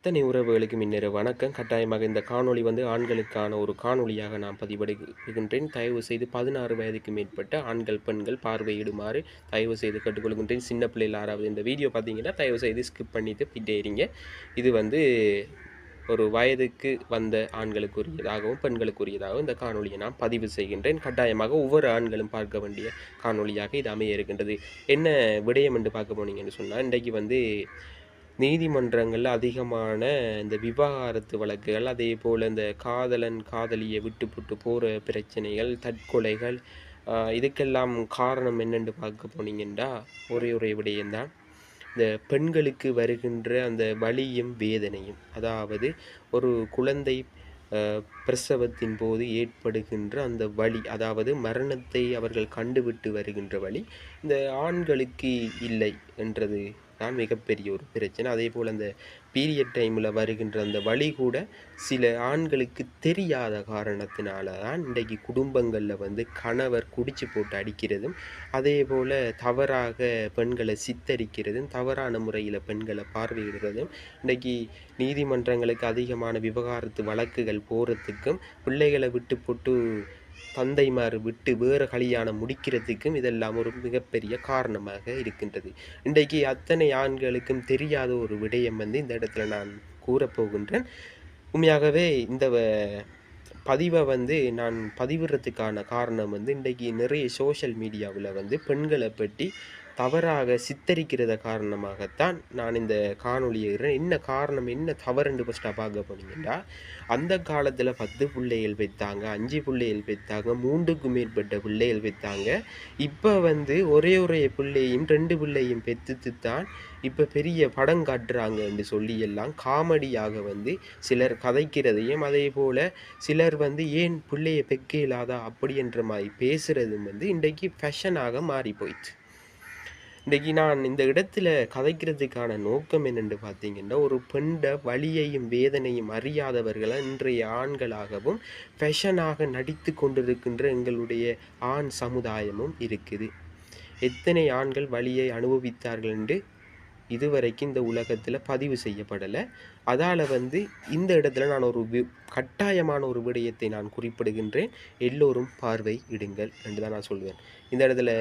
அத்தனை உறவுகளுக்கும் இன்னொரு வணக்கம். கட்டாயமாக இந்த காணொளி ஆண்களுக்கான ஒரு காணொளியாக நான் பதிவிடுகின்றேன். தயவு செய்து 16 வயதுக்கு மேற்பட்ட ஆண்கள் பெண்கள் பார்வையிடுமாறு தயவு செய்து கேட்டுக்கொள்கின்றேன். சின்ன பிள்ளைகள் யாராவது இந்த வீடியோ பார்த்தீங்கன்னா தயவு செய்து ஸ்கிப் பண்ணிட்டு பிட்டேறிங்க. இது ஒரு வயதுக்கு வந்த ஆண்களுக்குரியதாகவும் பெண்களுக்குரியதாகவும் இந்த காணொலியை நான் பதிவு செய்கின்றேன். கட்டாயமாக ஒவ்வொரு ஆண்களும் பார்க்க வேண்டிய காணொலியாக இது அமைய இருக்கின்றது. என்ன விடயம் என்று பார்க்க போனீங்கன்னு சொன்னால், இன்றைக்கு நீதிமன்றங்களில் அதிகமான இந்த விவாகரத்து வழக்குகள், அதே போல் இந்த காதலன் காதலியை விட்டு போகிற பிரச்சனைகள், தற்கொலைகள், இதுக்கெல்லாம் காரணம் என்னென்று பார்க்க போனீங்கன்னா ஒரே விடயம்தான். இந்த பெண்களுக்கு வருகின்ற அந்த வலியும் வேதனையும், அதாவது ஒரு குழந்தை பிரசவத்தின் போது ஏற்படுகின்ற அந்த வலி, அதாவது மரணத்தை அவர்கள் கண்டுவிட்டு வருகின்ற வலி இந்த ஆண்களுக்கு இல்லை என்றது தான் மிகப்பெரிய ஒரு பிரச்சனை. அதே போல் அந்த பீரியட் டைமில் வருகின்ற அந்த வலி கூட சில ஆண்களுக்கு தெரியாத காரணத்தினால தான் இன்றைக்கு குடும்பங்களில் கணவர் குடிச்சு போட்டு அடிக்கிறதும், அதே போல் தவறாக பெண்களை சித்தரிக்கிறதும், தவறான முறையில் பெண்களை பார்வையிடுறதும், இன்றைக்கி நீதிமன்றங்களுக்கு அதிகமான விவகாரத்து வழக்குகள் போகிறதுக்கும், பிள்ளைகளை விட்டு போட்டு தந்தைமார் விட்டு வேறு கல்யாணம் முடிக்கிறதுக்கும் இதெல்லாம் ஒரு மிகப்பெரிய காரணமாக இருக்கின்றது. இன்றைக்கு அத்தனை ஆண்களுக்கும் தெரியாத ஒரு விடயம் இந்த இடத்துல நான் கூறப்போகின்றேன். உண்மையாகவே இந்த பதிவை நான் பதிவிடுறதுக்கான காரணம் இன்றைக்கு நிறைய சோஷியல் மீடியாவில் பெண்களை பற்றி தவறாக சித்தரிக்கிறத காரணமாகத்தான் நான் இந்த காணொலியை என்ன காரணம், என்ன தவறுன்னு ஃபஸ்ட்டாக பார்க்க போனீங்கன்னா, அந்த காலத்தில் 10 பிள்ளைகள் பெற்றாங்க, 5 பிள்ளைகள் பெற்றாங்க, 3க்கும் மேற்பட்ட பிள்ளைகள் பெற்றாங்க. இப்போ ஒரே பிள்ளையும் 2 பிள்ளையும் பெற்றுத்தான் இப்போ பெரிய படம் காட்டுறாங்க என்று சொல்லி எல்லாம் காமெடியாக சிலர் கதைக்கிறதையும், அதே போல் சிலர் ஏன் பிள்ளையை பெக்க இல்லாதா அப்படி என்ற மாதிரி பேசுகிறதும் இன்றைக்கு ஃபேஷனாக மாறி போயிடுச்சு. இன்றைக்கி நான் இந்த இடத்துல கதைக்கிறதுக்கான நோக்கம் என்னென்று பார்த்தீங்கன்னா, ஒரு பெண்ட வலியையும் வேதனையும் அறியாதவர்களை இன்றைய ஆண்களாகவும் ஃபேஷனாக நடித்து கொண்டிருக்கின்ற எங்களுடைய ஆண் சமுதாயமும் இருக்குது. எத்தனை ஆண்கள் வலியை அனுபவித்தார்கள் என்று இதுவரைக்கும் இந்த உலகத்தில் பதிவு செய்யப்படலை. அதால் இந்த இடத்துல நான் ஒரு கட்டாயமான ஒரு விடயத்தை நான் குறிப்பிடுகின்றேன். எல்லோரும் பார்வை இடுங்கள் என்று தான் நான் சொல்வேன். இந்த இடத்துல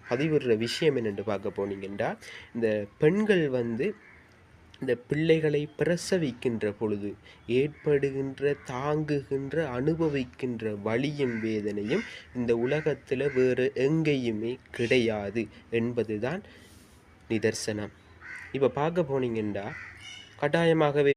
பதிவிடுற விஷயம் என்னென்று பார்க்க போனீங்கன்னா, இந்த பெண்கள் இந்த பிள்ளைகளை பிரசவிக்கின்ற பொழுது ஏற்படுகின்ற தாங்குகின்ற அனுபவிக்கின்ற வலியும் வேதனையும் இந்த உலகத்தில் வேறு எங்கேயுமே கிடையாது என்பதுதான் நிதர்சனம். இப்போ பார்க்க போனீங்கன்னா, கட்டாயமாகவே